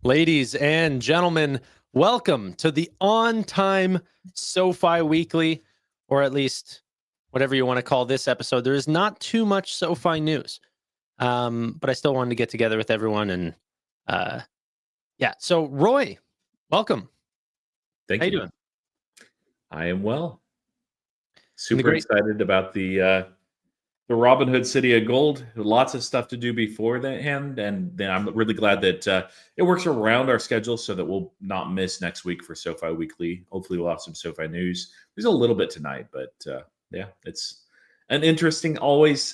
Ladies and gentlemen, welcome to the on-time SoFi Weekly, or at least whatever you want to call this episode. There is not too much SoFi news, but I still wanted to get together with everyone. And so Roy, welcome. Thank How you. you doing? I am well. Super excited about the Robinhood City of Gold. Lots of stuff to do beforehand, and then I'm really glad that it works around our schedule so that we'll not miss next week for SoFi Weekly. Hopefully, we'll have some SoFi news. There's a little bit tonight, but yeah, it's an interesting,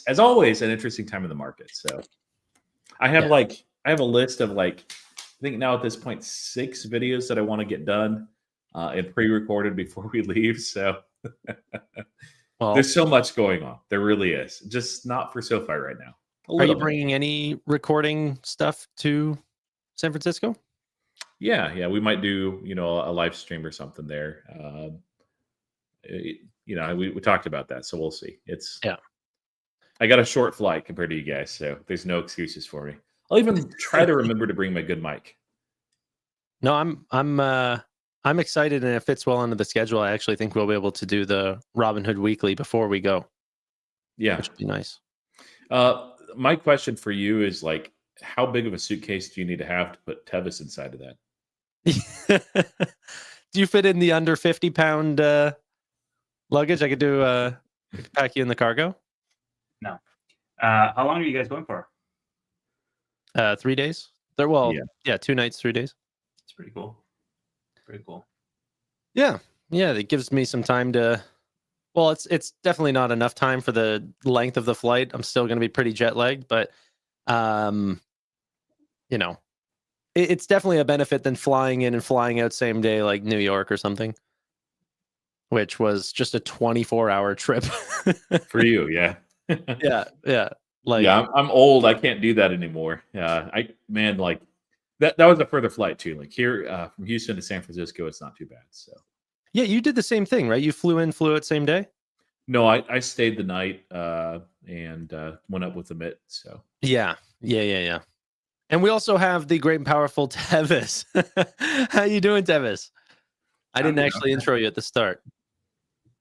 as always, an interesting time in the market. So I have a list of I think now at this point 6 videos that I want to get done and pre-recorded before we leave. So. Well, there's so much going on. There really is. Just not for SoFi right now. Are you bringing any recording stuff to San Francisco? Yeah. We might do, a live stream or something there. We talked about that, so we'll see. I got a short flight compared to you guys, so there's no excuses for me. I'll even try to remember to bring my good mic. No, I'm excited, and it fits well into the schedule. I actually think we'll be able to do the Robinhood Weekly before we go. Yeah, which would be nice. My question for you is how big of a suitcase do you need to have to put Tevis inside of that? Do you fit in the under 50-pound luggage? I could pack you in the cargo. No. How long are you guys going for? 3 days. 2 nights, 3 days. It's pretty cool. Pretty cool. Yeah. It gives me some time to. Well, it's definitely not enough time for the length of the flight. I'm still going to be pretty jet lagged, but it's definitely a benefit than flying in and flying out same day like New York or something, which was just a 24-hour trip for you. Yeah. Yeah. I'm old. I can't do that anymore. That was a further flight too. Here from Houston to San Francisco, it's not too bad. So yeah, you did the same thing, right? You flew out same day. No, I stayed the night and went up with the MIT. So yeah. And we also have the great and powerful Tevis. How you doing, Tevis? I didn't actually intro you at the start.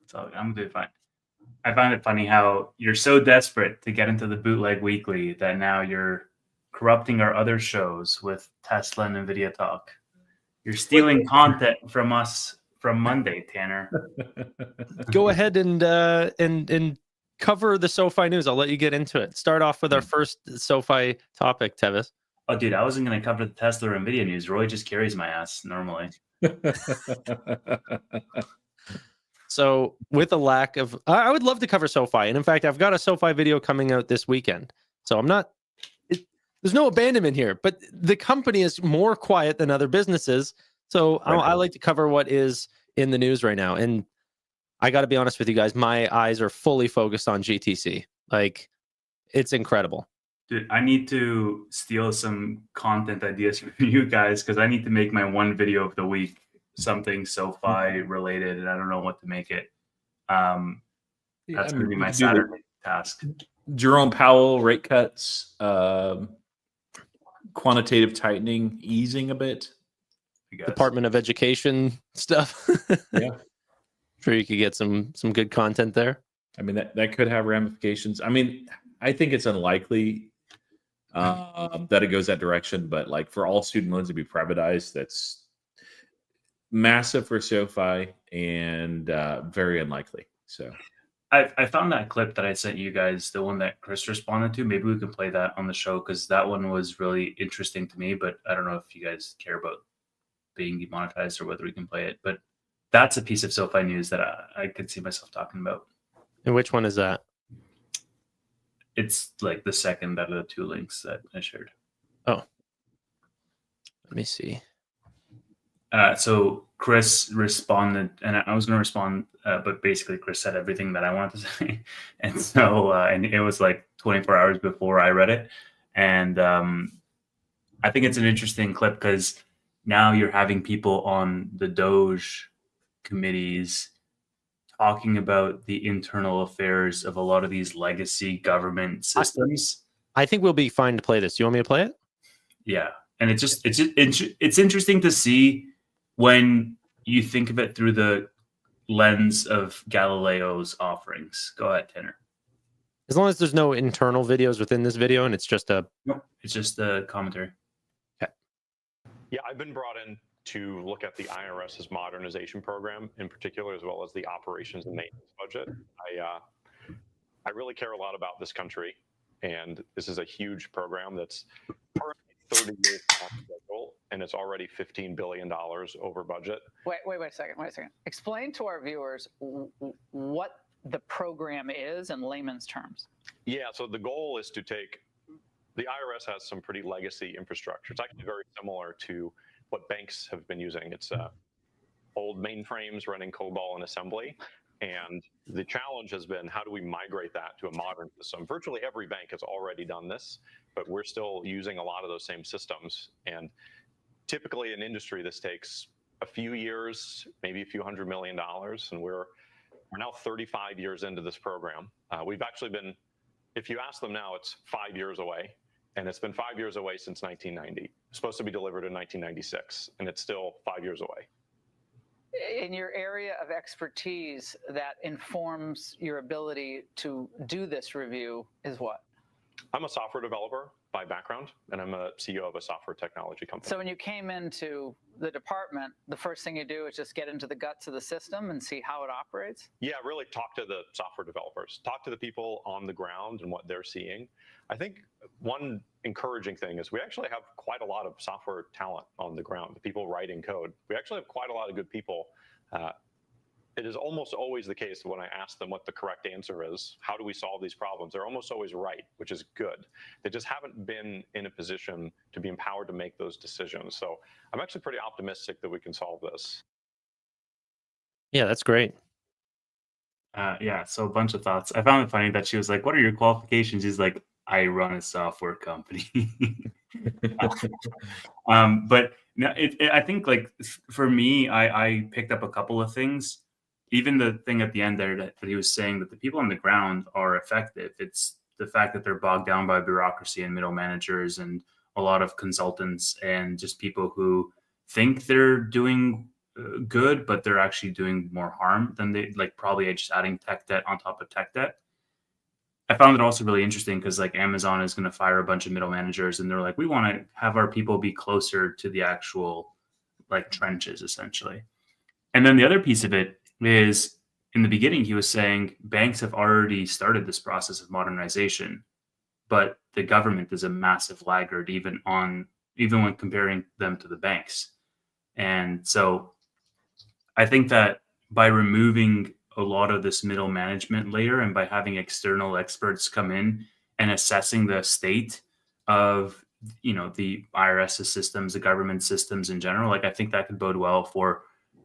So I'm doing fine. I find it funny how you're so desperate to get into the Bootleg Weekly that now you're corrupting our other shows with Tesla and Nvidia talk. You're stealing content from us from Monday, Tanner. Go ahead and cover the SoFi news. I'll let you get into it. Start off with our first SoFi topic, Tevis. Oh, dude, I wasn't going to cover the Tesla or Nvidia news. Roy just carries my ass normally. So with a lack of, I would love to cover SoFi. And in fact, I've got a SoFi video coming out this weekend. So there's no abandonment here, but the company is more quiet than other businesses. So I like to cover what is in the news right now. And I got to be honest with you guys, my eyes are fully focused on GTC. It's incredible. Dude, I need to steal some content ideas from you guys because I need to make my one video of the week something SoFi related, and I don't know what to make it. That's going to be my Saturday task. Jerome Powell rate cuts, quantitative tightening, easing a bit. Department of Education stuff. Yeah. Sure you could get some good content there. I mean, that could have ramifications. I mean, I think it's unlikely that it goes that direction, but for all student loans to be privatized, that's massive for SoFi and very unlikely. So I found that clip that I sent you guys, the one that Chris responded to. Maybe we can play that on the show because that one was really interesting to me, but I don't know if you guys care about being demonetized or whether we can play it. But that's a piece of SoFi news that I could see myself talking about. And which one is that? It's the second out of the 2 links that I shared. Oh, let me see. So Chris responded, and I was going to respond, but basically Chris said everything that I wanted to say. And so, and it was 24 hours before I read it. And I think it's an interesting clip because now you're having people on the DOGE committees talking about the internal affairs of a lot of these legacy government systems. I think we'll be fine to play this. You want me to play it? Yeah. And it's interesting to see when you think of it through the lens of Galileo's offerings. Go ahead, Tanner. As long as there's no internal videos within this video and it's just a... Nope, it's just the commentary. Okay. Yeah, I've been brought in to look at the IRS's modernization program in particular, as well as the operations and maintenance budget. I really care a lot about this country, and this is a huge program that's currently 30 years on schedule, and it's already $15 billion over budget. Wait a second. Explain to our viewers what the program is in layman's terms. Yeah, so the goal is to take, the IRS has some pretty legacy infrastructure. It's actually very similar to what banks have been using. It's old mainframes running COBOL and assembly. And the challenge has been, how do we migrate that to a modern system? Virtually every bank has already done this, but we're still using a lot of those same systems. And typically in industry, this takes a few years, maybe a few $100 million. And we're now 35 years into this program. We've actually been, if you ask them now, it's 5 years away. And it's been 5 years away since 1990. It's supposed to be delivered in 1996, and it's still 5 years away. In your area of expertise that informs your ability to do this review is what? I'm a software developer by background, and I'm a CEO of a software technology company. So when you came into the department, the first thing you do is just get into the guts of the system and see how it operates? Yeah, really talk to the software developers, talk to the people on the ground and what they're seeing. I think one encouraging thing is we actually have quite a lot of software talent on the ground, the people writing code. We actually have quite a lot of good people. It is almost always the case that when I ask them what the correct answer is, how do we solve these problems, they're almost always right, which is good. They just haven't been in a position to be empowered to make those decisions. So I'm actually pretty optimistic that we can solve this. Yeah, that's great. Yeah, so a bunch of thoughts. I found it funny that she was like, what are your qualifications? He's like, I run a software company. But no, I think like for me, I picked up a couple of things. Even the thing at the end there that he was saying that the people on the ground are effective. It's the fact that they're bogged down by bureaucracy and middle managers and a lot of consultants and just people who think they're doing good, but they're actually doing more harm than they like, probably just adding tech debt on top of tech debt. I found it also really interesting because like Amazon is going to fire a bunch of middle managers and they're like, we want to have our people be closer to the actual like trenches essentially. And then the other piece of it is in the beginning, he was saying banks have already started this process of modernization, but the government is a massive laggard even when comparing them to the banks. And so I think that by removing a lot of this middle management layer and by having external experts come in and assessing the state of, you know, the IRS systems, the government systems in general, like I think that could bode well for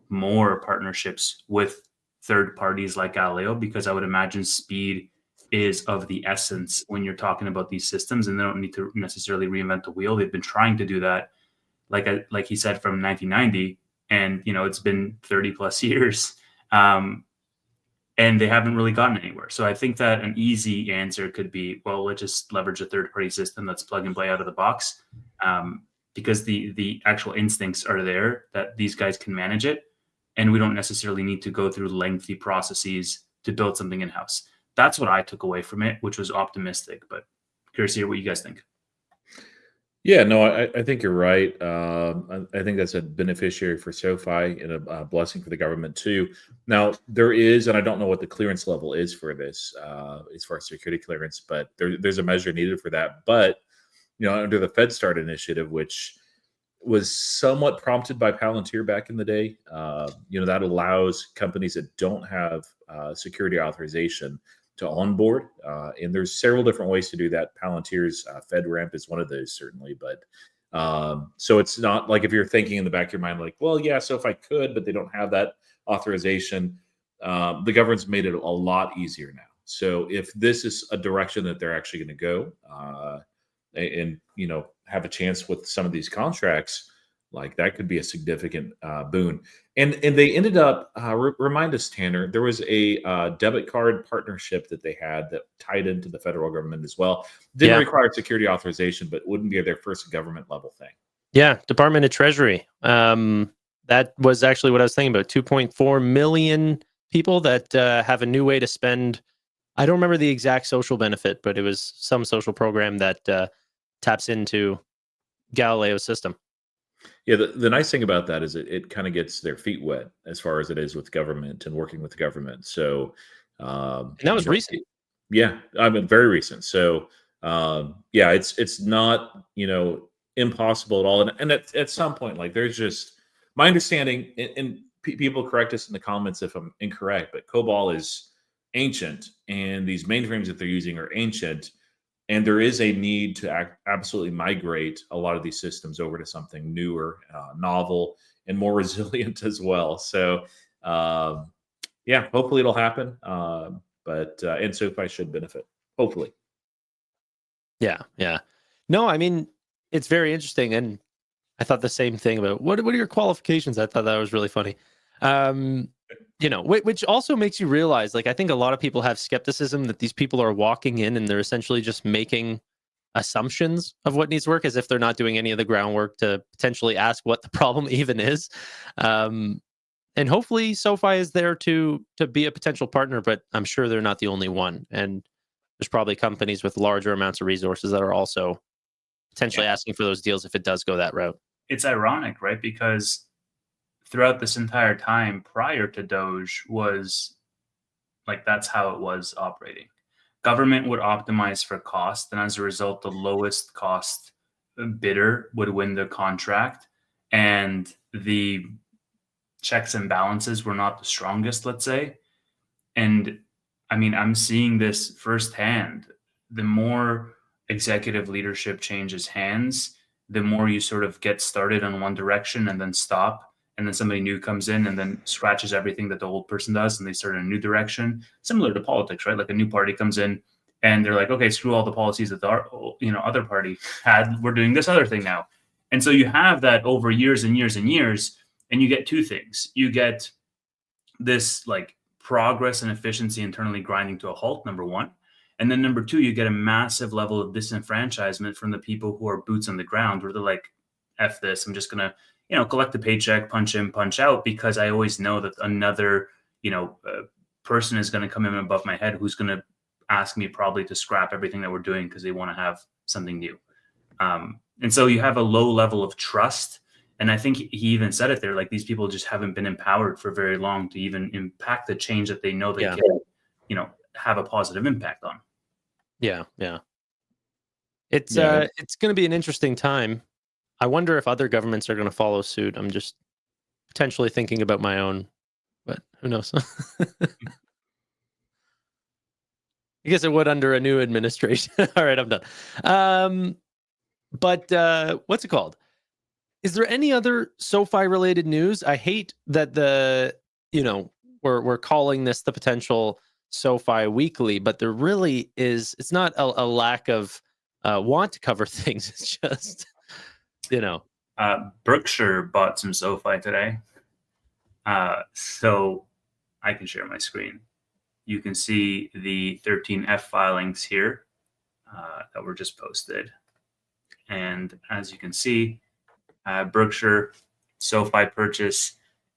more partnerships with third parties like Galileo, because I would imagine speed is of the essence when you're talking about these systems, and they don't need to necessarily reinvent the wheel. They've been trying to do that, like he said, from 1990, and you know it's been 30 plus years, and they haven't really gotten anywhere. So I think that an easy answer could be, well, let's just leverage a third party system that's plug and play out of the box, because the actual instincts are there that these guys can manage it. And we don't necessarily need to go through lengthy processes to build something in-house. That's what I took away from it, which was optimistic, but curious to hear what you guys think. Yeah, no, I think you're right. I think that's a beneficiary for SoFi and a blessing for the government too. Now, there is, and I don't know what the clearance level is for this as far as security clearance, but there's a measure needed for that. But, you know, under the FedStart initiative, which was somewhat prompted by Palantir back in the day. You know, that allows companies that don't have security authorization to onboard. And there's several different ways to do that. Palantir's FedRAMP is one of those, certainly. But so it's not like if you're thinking in the back of your mind, like, well, yeah, so if I could, but they don't have that authorization, the government's made it a lot easier now. So if this is a direction that they're actually going to go, and you know, have a chance with some of these contracts, like that could be a significant boon. And they ended up remind us, Tanner, there was a debit card partnership that they had that tied into the federal government as well. Didn't require security authorization, but wouldn't be their first government level thing. Yeah, Department of Treasury. That was actually what I was thinking about. 2.4 million people that have a new way to spend. I don't remember the exact social benefit, but it was some social program that taps into Galileo's system. Yeah, the nice thing about that is it kind of gets their feet wet as far as it is with government and working with the government. So, And that was you know, recent. yeah, I mean, very recent. So, yeah, it's not impossible at all. And at some point, like there's just my understanding, and people correct us in the comments if I'm incorrect, but COBOL is ancient, and these mainframes that they're using are ancient, and there is a need to absolutely migrate a lot of these systems over to something newer, novel, and more resilient as well. So, yeah, hopefully it'll happen. But and SoFi should benefit, hopefully. Yeah, yeah. No, I mean, it's very interesting, and I thought the same thing about what are your qualifications? I thought that was really funny. Which also makes you realize, like, I think a lot of people have skepticism that these people are walking in and they're essentially just making assumptions of what needs to work, as if they're not doing any of the groundwork to potentially ask what the problem even is. And hopefully SoFi is there to be a potential partner, but I'm sure they're not the only one. And there's probably companies with larger amounts of resources that are also potentially asking for those deals if it does go that route. It's ironic, right? Because throughout this entire time prior to Doge was like, that's how it was operating. Government would optimize for cost, and as a result, the lowest cost bidder would win the contract, and the checks and balances were not the strongest, let's say. And I mean, I'm seeing this firsthand. The more executive leadership changes hands, the more you sort of get started on one direction and then stop. And then somebody new comes in and then scratches everything that the old person does, and they start in a new direction. Similar to politics, right? Like a new party comes in and they're like, okay, screw all the policies that the other party had. We're doing this other thing now. And so you have that over years and years and years, and you get two things. You get this like progress and efficiency internally grinding to a halt, number one. And then number two, you get a massive level of disenfranchisement from the people who are boots on the ground, where they're like, F this, I'm just going to, collect a paycheck, punch in, punch out, because I always know that another, person is going to come in above my head who's going to ask me probably to scrap everything that we're doing because they want to have something new. And so you have a low level of trust. And I think he even said it there, like these people just haven't been empowered for very long to even impact the change that they know they can, have a positive impact on. Yeah, yeah. It's going to be an interesting time. I wonder if other governments are going to follow suit. I'm just potentially thinking about my own, but who knows? I guess it would under a new administration. All right, I'm done. But what's it called? Is there any other SoFi related news? I hate that we're calling this the potential SoFi weekly, but there really is. It's not a lack of want to cover things. It's just Berkshire bought some SoFi today, so I can share my screen. You can see the 13F filings here that were just posted, and as you can see, Berkshire SoFi purchase,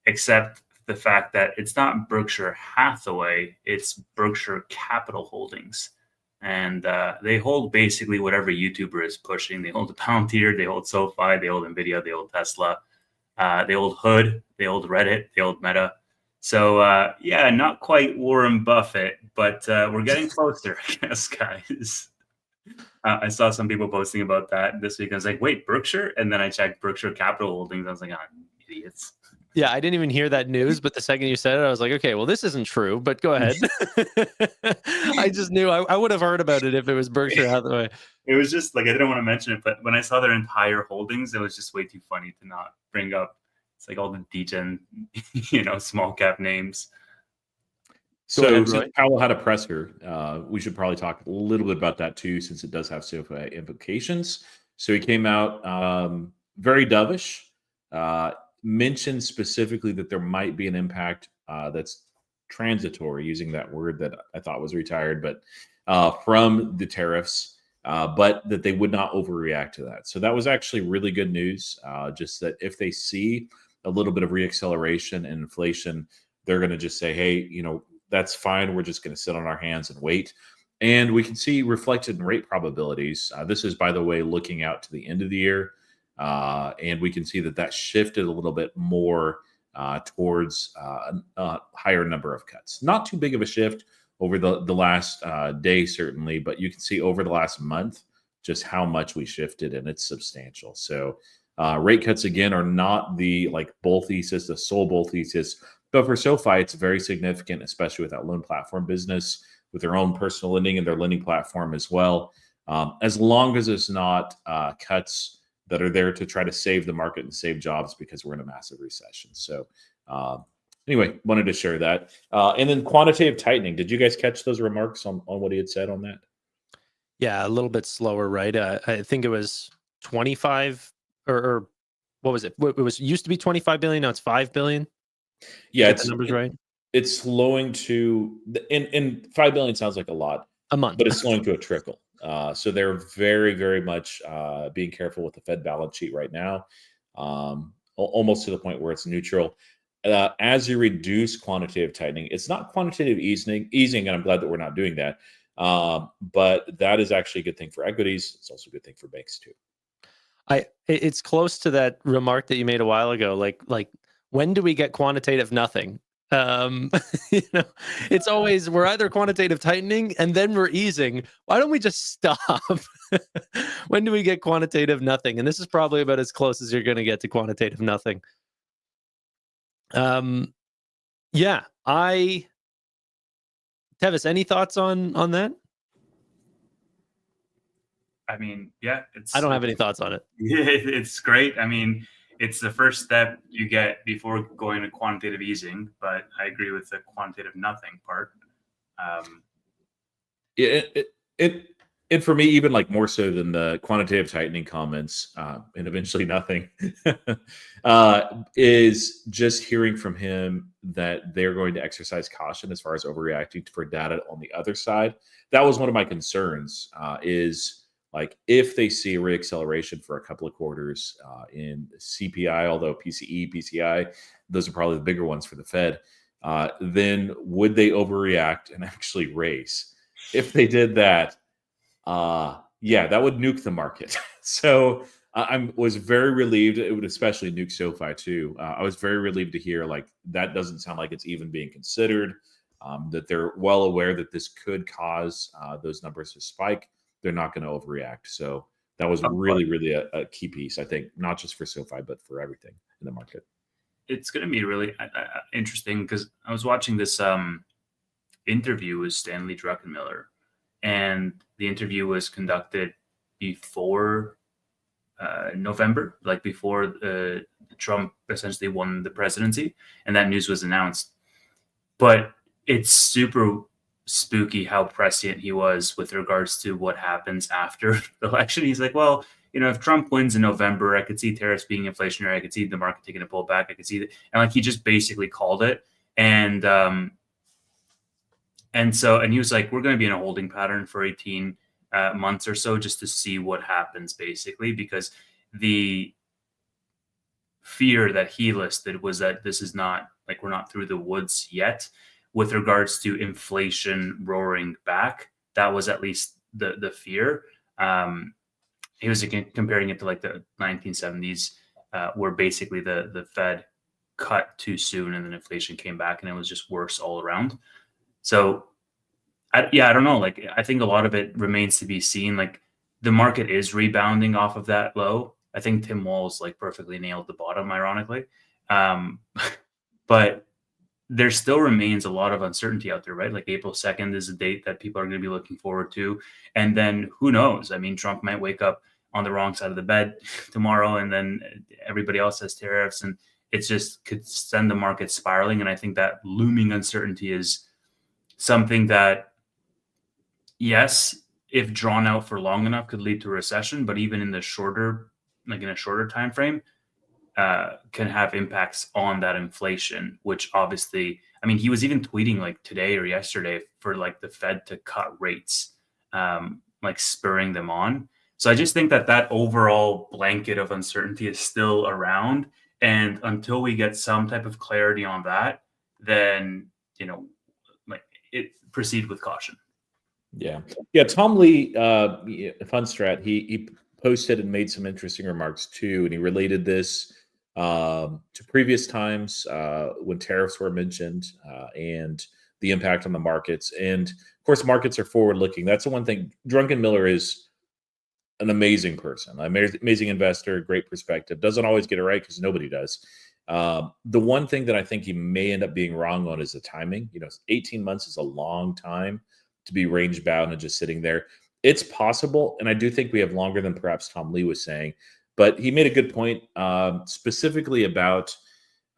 except the fact that it's not Berkshire Hathaway, it's Berkshire Capital Holdings. And they hold basically whatever YouTuber is pushing. They hold the Palantir, they hold SoFi, they hold Nvidia, they hold Tesla, they hold Hood, they hold Reddit, they hold Meta. So not quite Warren Buffett, but we're getting closer, I guess, guys. I saw some people posting about that this week. I was like, wait, Berkshire? And then I checked Berkshire Capital Holdings. I was like, idiots. Yeah, I didn't even hear that news, but the second you said it, I was like, okay, well, this isn't true, but go ahead. I just knew I would have heard about it if it was Berkshire Hathaway. It was just like, I didn't want to mention it, but when I saw their entire holdings, it was just way too funny to not bring up. It's like all the degen, small cap names. So since Powell had a presser, we should probably talk a little bit about that too, since it does have SoFi implications. So he came out very dovish, mentioned specifically that there might be an impact that's transitory, using that word that I thought was retired, but from the tariffs. but that they would not overreact to that. So that was actually really good news. Just that if they see a little bit of reacceleration and inflation, they're going to just say, hey, that's fine. We're just going to sit on our hands and wait. And we can see reflected in rate probabilities. This is, by the way, looking out to the end of the year. And we can see that shifted a little bit more towards a higher number of cuts. Not too big of a shift over the last day, certainly, but you can see over the last month just how much we shifted, and it's substantial. So rate cuts, again, are not the bull thesis, the sole bull thesis. But for SoFi, it's very significant, especially with that loan platform business, with their own personal lending and their lending platform as well. As long as it's not cuts that are there to try to save the market and save jobs because we're in a massive recession. So anyway, wanted to share that. And then quantitative tightening. Did you guys catch those remarks on what he had said on that? Yeah, a little bit slower, right? I think it was 25 or what was it? It used to be 25 billion. Now it's 5 billion. Yeah, the numbers right. It's slowing to, and 5 billion sounds like a lot a month, but it's slowing to a trickle. So they're very, very much being careful with the Fed balance sheet right now, almost to the point where it's neutral. As you reduce quantitative tightening, it's not quantitative easing, and I'm glad that we're not doing that. But that is actually a good thing for equities. It's also a good thing for banks too. It's close to that remark that you made a while ago. Like when do we get quantitative nothing? It's always we're either quantitative tightening and then we're easing. Why don't we just stop? When do we get quantitative nothing? And this is probably about as close as you're going to get to quantitative nothing. Yeah, Tevis, any thoughts on that? I mean, yeah, I don't have any thoughts on it. It's great. I mean, it's the first step you get before going to quantitative easing, but I agree with the quantitative nothing part. And for me, even more so than the quantitative tightening comments, and eventually nothing, is just hearing from him that they're going to exercise caution as far as overreacting for data on the other side. That was one of my concerns, is if they see a reacceleration for a couple of quarters in CPI, although PCE, PCI, those are probably the bigger ones for the Fed, then would they overreact and actually raise? If they did that, yeah, that would nuke the market. So I was very relieved. It would especially nuke SoFi too. I was very relieved to hear that doesn't sound like it's even being considered, that they're well aware that this could cause those numbers to spike. They're not going to overreact. So that was really, really a key piece, I think, not just for SoFi, but for everything in the market. It's going to be really interesting because I was watching this interview with Stanley Druckenmiller, and the interview was conducted before November, before Trump essentially won the presidency, and that news was announced. But it's super spooky how prescient he was with regards to what happens after the election. He's like, well, if Trump wins in November, I could see tariffs being inflationary. I could see the market taking a pullback. I could see that. And he just basically called it. And he was like, we're going to be in a holding pattern for 18 months or so just to see what happens, basically, because the fear that he listed was that this is not we're not through the woods yet with regards to inflation roaring back. That was at least the fear. He was comparing it to the 1970s, where basically the Fed cut too soon and then inflation came back and it was just worse all around. So, I don't know. I think a lot of it remains to be seen. The market is rebounding off of that low. I think Tim Walz perfectly nailed the bottom, ironically. But there still remains a lot of uncertainty out there, right? April 2nd is a date that people are going to be looking forward to. And then who knows? I mean, Trump might wake up on the wrong side of the bed tomorrow, and then everybody else has tariffs, and it just could send the market spiraling. And I think that looming uncertainty is something that, yes, if drawn out for long enough, could lead to a recession, but even in the shorter, in a shorter time frame, can have impacts on that inflation, which obviously, I mean, he was even tweeting today or yesterday for the Fed to cut rates. like spurring them on. So I just think that that overall blanket of uncertainty is still around. And until we get some type of clarity on that, then, like proceed with caution. Yeah. Tom Lee, Funstrat, he posted and made some interesting remarks too, and he related this to previous times when tariffs were mentioned and the impact on the markets. And of course, markets are forward looking. That's the one thing. Drunken Miller is an amazing person, amazing investor, great perspective. Doesn't always get it right because nobody does. The one thing that I think he may end up being wrong on is the timing. 18 months is a long time to be range bound and just sitting there. It's possible, and I do think we have longer than perhaps Tom Lee was saying. But he made a good point, specifically about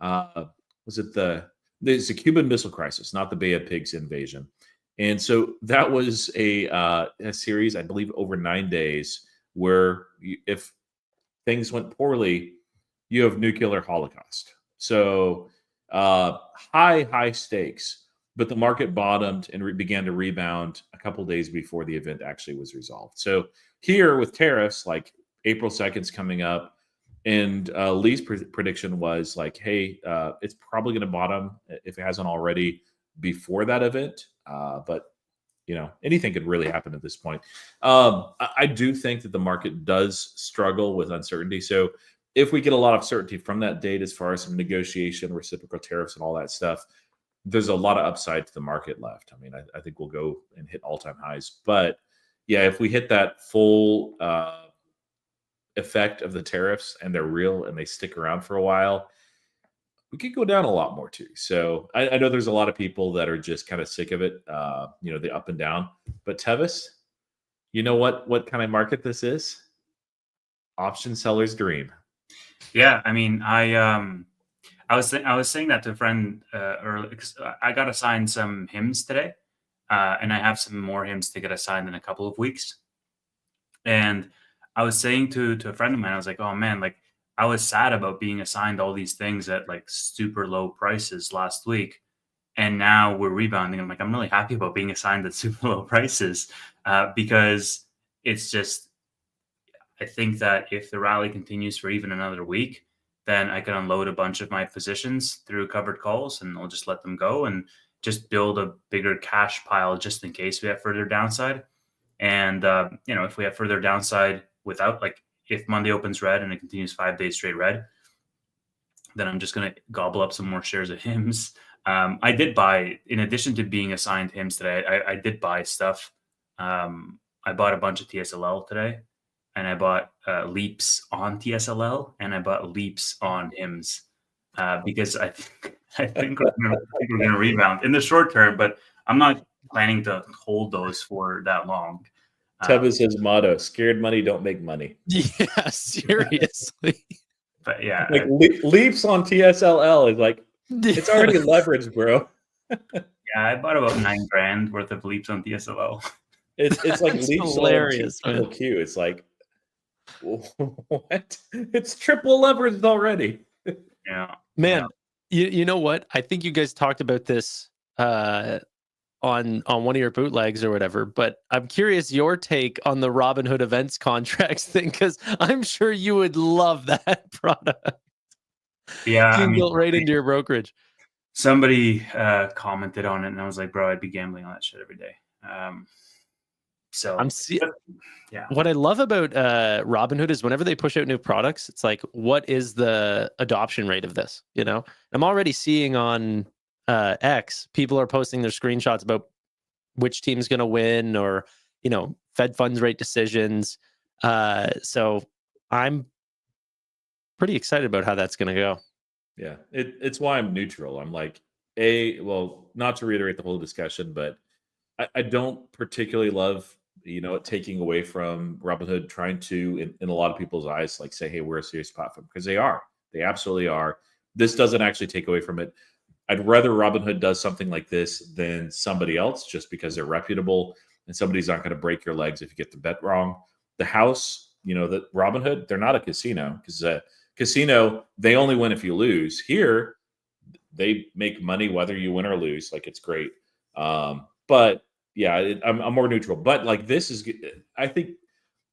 was it the Cuban Missile Crisis, not the Bay of Pigs invasion. And so that was a series, I believe, over 9 days, where if things went poorly, you have nuclear holocaust. So high stakes, but the market bottomed and began to rebound a couple of days before the event actually was resolved. So here with tariffs, like April 2nd's coming up, and Lee's prediction was like, hey, it's probably going to bottom if it hasn't already before that event. But anything could really happen at this point. I do think that the market does struggle with uncertainty. So if we get a lot of certainty from that date, as far as some negotiation, reciprocal tariffs and all that stuff, there's a lot of upside to the market left. I mean, I think we'll go and hit all-time highs. But yeah, if we hit that full effect of the tariffs and they're real and they stick around for a while, we could go down a lot more too. So I know there's a lot of people that are just kind of sick of it, the up and down. But Tevis, you know what kind of market this is? Option seller's dream. Yeah, I mean, I was saying that to a friend earlier because I got assigned some hymns today, and I have some more hymns to get assigned in a couple of weeks. And I was saying to a friend of mine, I was like, oh man, like I was sad about being assigned all these things at like super low prices last week. And now we're rebounding. I'm like, I'm really happy about being assigned at super low prices because it's just, I think that if the rally continues for even another week, then I can unload a bunch of my positions through covered calls and I'll just let them go and just build a bigger cash pile just in case we have further downside. And, if we have further downside without, like, if Monday opens red and it continues 5 days straight red, then I'm just going to gobble up some more shares of HIMS. I did buy, in addition to being assigned HIMS today, I did buy stuff. I bought a bunch of TSLL today, and I bought leaps on TSLL, and I bought leaps on HIMS because I think we're going to rebound in the short term, but I'm not planning to hold those for that long. Tevis' motto: "Scared money don't make money." Yeah, seriously. But yeah, like leaps on TSLL is like it's already leveraged, bro. Yeah, I bought about $9,000 worth of leaps on TSLL. It's like leaps hilarious, on Q. It's like what? It's triple leveraged already. Yeah, man. Yeah. You know what? I think you guys talked about this on one of your bootlegs or whatever, but I'm curious your take on the Robinhood events contracts thing, because I'm sure you would love that product. Yeah, built right into your brokerage. Somebody commented on it, and I was like, bro, I'd be gambling on that shit every day. Yeah. What I love about Robinhood is whenever they push out new products, it's like, what is the adoption rate of this? I'm already seeing on X, people are posting their screenshots about which team's going to win, or Fed funds rate decisions. So I'm pretty excited about how that's going to go. Yeah, it's why I'm neutral. I'm like, not to reiterate the whole discussion, but I don't particularly love it taking away from Robinhood trying to, in a lot of people's eyes, like say, hey, we're a serious platform, because they absolutely are. This doesn't actually take away from it. I'd rather Robinhood does something like this than somebody else, just because they're reputable and somebody's not going to break your legs if you get the bet wrong. The house, the Robinhood, they're not a casino, because a casino, they only win if you lose. Here, they make money whether you win or lose. Like, it's great. But yeah, I'm more neutral. But like this is, I think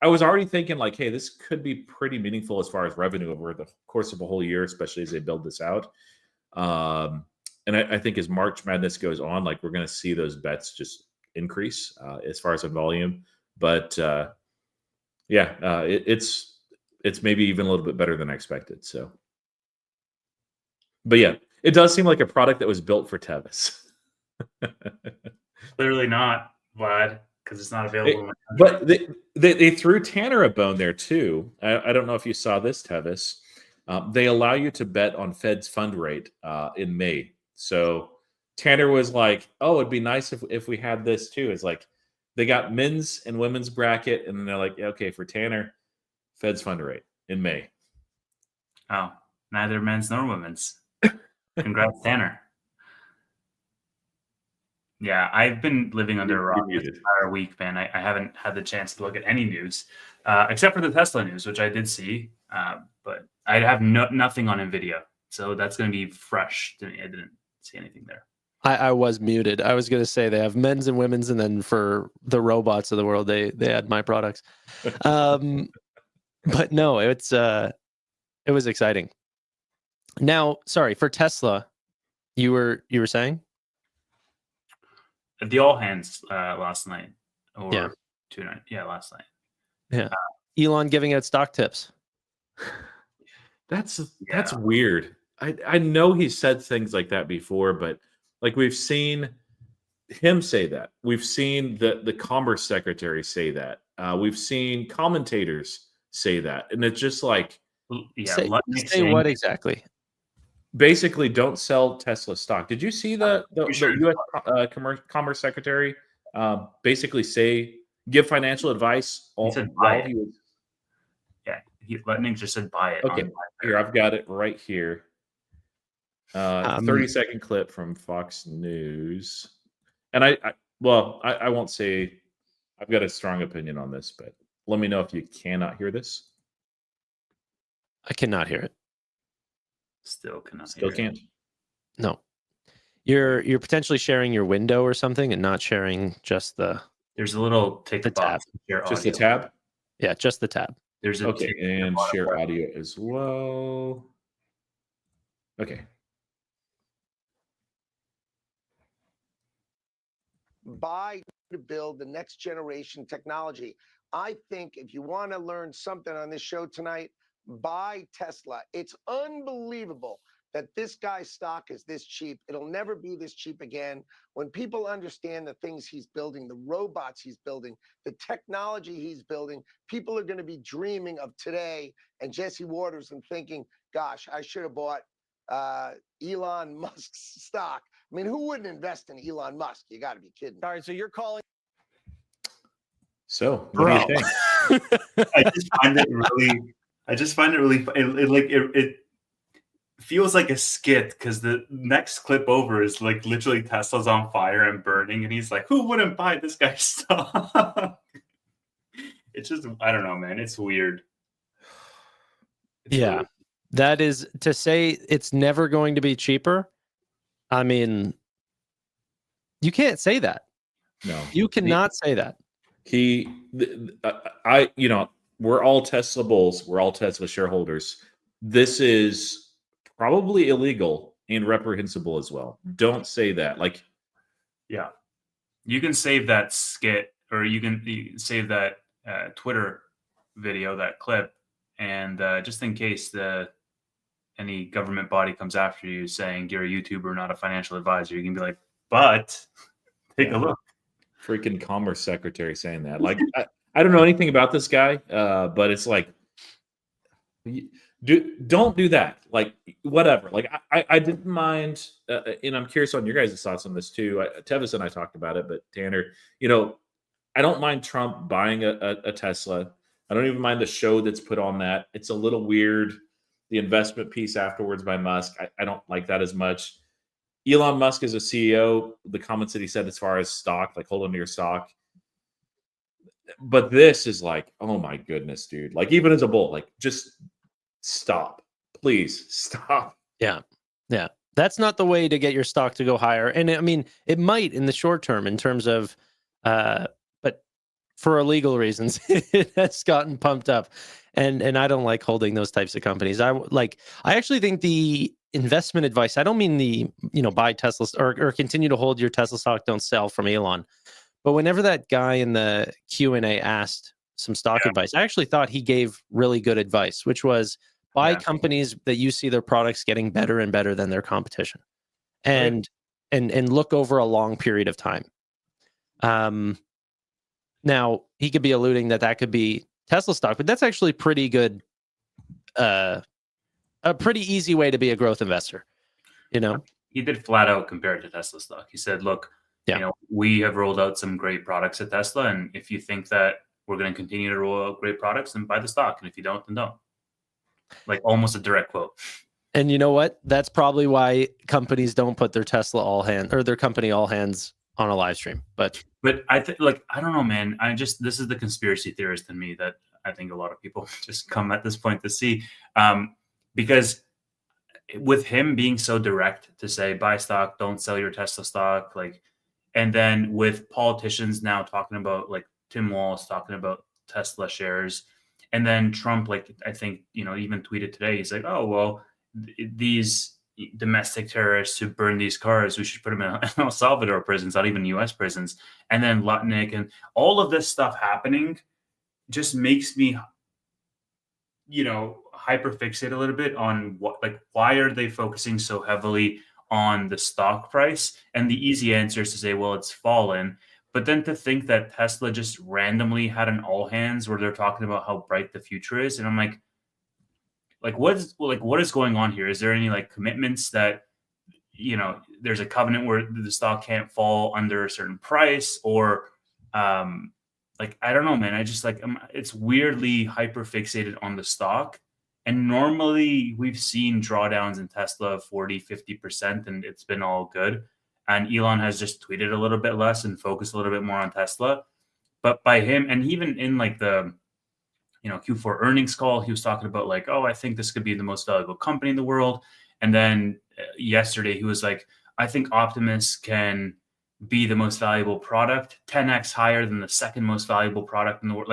I was already thinking like, hey, this could be pretty meaningful as far as revenue over the course of a whole year, especially as they build this out. And I think as March Madness goes on, like we're going to see those bets just increase as far as in volume. But it's maybe even a little bit better than I expected. So, but yeah, it does seem like a product that was built for Tevis. Clearly not, Vlad, because it's not available in my country. But they threw Tanner a bone there too. I don't know if you saw this, Tevis. They allow you to bet on Fed's fund rate in May. So Tanner was like, "Oh, it'd be nice if we had this too." It's like they got men's and women's bracket, and then they're like, "Okay, for Tanner, Fed's fund rate in May." Oh, neither men's nor women's. Congrats, Tanner. Yeah, I've been living under a rock this entire week, man. I haven't had the chance to look at any news, except for the Tesla news, which I did see. But I have nothing on Nvidia, so that's going to be fresh to me. I didn't see anything there. I was muted. I was going to say they have men's and women's, and then for the robots of the world, they had my products. But no, it was exciting. Now, sorry, for Tesla, you were saying? The all hands last night or Yeah. tonight. Yeah, last night. Yeah. Elon giving out stock tips. That's weird. I know he said things like that before, but like we've seen him say that. We've seen the Commerce Secretary say that. We've seen commentators say that. And it's just like, say what exactly? Basically, don't sell Tesla stock. Did you see the U.S. Commerce Secretary basically say, give financial advice? He said buy it. Yeah, Lightning just said buy it. Okay, here, I've got it right here. 30-second clip from Fox News. And I won't say I've got a strong opinion on this, but let me know if you cannot hear this. I cannot hear it. Still cannot. Still can't. No, you're potentially sharing your window or something, and not sharing just the. There's a little tick the tab. Just the tab. Yeah, just the tab. There's a okay, and share audio as well. Okay. Buy to build the next generation technology. I think if you want to learn something on this show tonight, buy Tesla. It's unbelievable that this guy's stock is this cheap. It'll never be this cheap again. When people understand the things he's building, the robots he's building, the technology he's building, people are going to be dreaming of today and Jesse Waters and thinking, gosh, I should have bought Elon Musk's stock. I mean, who wouldn't invest in Elon Musk? You got to be kidding. All right, so you're calling. So, what do you think? I just find it really it feels like a skit because the next clip over is like literally Tesla's on fire and burning, and he's like, "Who wouldn't buy this guy's stock?" It's just, I don't know, man. It's weird. Weird. That is to say it's never going to be cheaper. I mean, you can't say that. No, you cannot say that. We're all Tesla bulls. We're all Tesla shareholders. This is probably illegal and reprehensible as well. Don't say that. Like, yeah, you can save that skit, or you can save that Twitter video, that clip, and just in case any government body comes after you saying you're a YouTuber, not a financial advisor, you can be like, but take a look. Freaking Commerce Secretary saying that. Like, I don't know anything about this guy, but it's like, don't do that. Like, whatever. Like, I didn't mind, and I'm curious on your guys' thoughts on this too. Tevis and I talked about it, but Tanner, I don't mind Trump buying a Tesla. I don't even mind the show that's put on that. It's a little weird. The investment piece afterwards by Musk, I don't like that as much. Elon Musk is a CEO. The comments that he said as far as stock, like hold on to your stock. But this is like, oh my goodness, dude. Like, even as a bull, like, just stop. Please stop. Yeah. Yeah. That's not the way to get your stock to go higher. And I mean, it might in the short term in terms of but for illegal reasons, it has gotten pumped up, and I don't like holding those types of companies. I actually think the investment advice. I don't mean the buy Tesla or continue to hold your Tesla stock, don't sell from Elon. But whenever that guy in the Q&A asked some stock advice, I actually thought he gave really good advice, which was buy companies that you see their products getting better and better than their competition, and look over a long period of time. Now he could be alluding that could be Tesla stock, but that's actually pretty good. A pretty easy way to be a growth investor. He did flat out compare it to Tesla stock. He said, look, we have rolled out some great products at Tesla, and if you think that we're going to continue to roll out great products, then buy the stock, and if you don't, then don't. Like almost a direct quote. And you know what? That's probably why companies don't put their Tesla their company all hands on a live stream. But I think, I don't know, man. This is the conspiracy theorist in me that I think a lot of people just come at this point to see, because with him being so direct to say buy stock, don't sell your Tesla stock, and then with politicians now talking about, like Tim Walz talking about Tesla shares, and then Trump, I think, even tweeted today, he's like, oh, well, these domestic terrorists who burn these cars, we should put them in El Salvador prisons, not even US prisons. And then Lutnick and all of this stuff happening just makes me, hyper fixate a little bit on why are they focusing so heavily on the stock price? And the easy answer is to say, well, it's fallen. But then to think that Tesla just randomly had an all hands where they're talking about how bright the future is. And I'm like, what is going on here? Is there any commitments that, there's a covenant where the stock can't fall under a certain price, or I don't know, man. I just it's weirdly hyper fixated on the stock. And normally we've seen drawdowns in Tesla of 40, 50%, and it's been all good. And Elon has just tweeted a little bit less and focused a little bit more on Tesla. But by him, and even in the Q4 earnings call, he was talking about I think this could be the most valuable company in the world. And then yesterday he was like, I think Optimus can be the most valuable product, 10x higher than the second most valuable product in the world.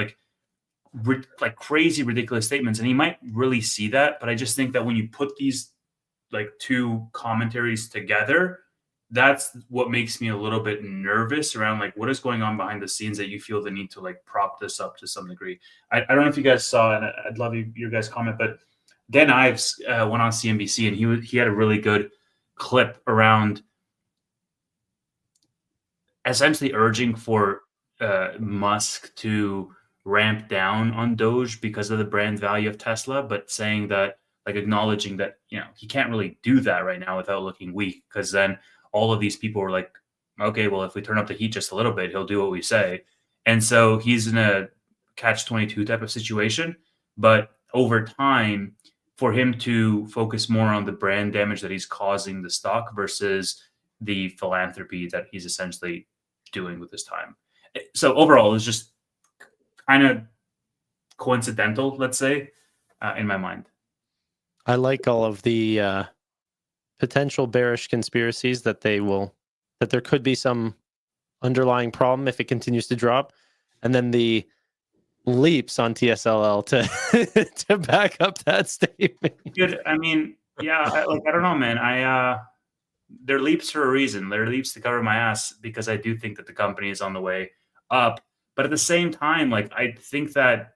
Crazy, ridiculous statements. And he might really see that. But I just think that when you put these two commentaries together, that's what makes me a little bit nervous around what is going on behind the scenes that you feel the need to prop this up to some degree. I don't know if you guys saw, and I'd love your guys' comment, but Dan Ives went on CNBC and he had a really good clip around essentially urging for Musk to ramp down on DOGE because of the brand value of Tesla, but saying that, acknowledging that, he can't really do that right now without looking weak, because then all of these people were like, okay, well, if we turn up the heat just a little bit, he'll do what we say. And so he's in a catch-22 type of situation. But over time, for him to focus more on the brand damage that he's causing the stock versus the philanthropy that he's essentially doing with his time. So overall, it's just kind of coincidental, let's say, in my mind. I like all of the potential bearish conspiracies that there could be some underlying problem if it continues to drop, and then the leaps on TSLL to back up that statement. Good. I mean, yeah, I don't know, man. They're leaps for a reason. They're leaps to cover my ass, because I do think that the company is on the way up. But at the same time, I think that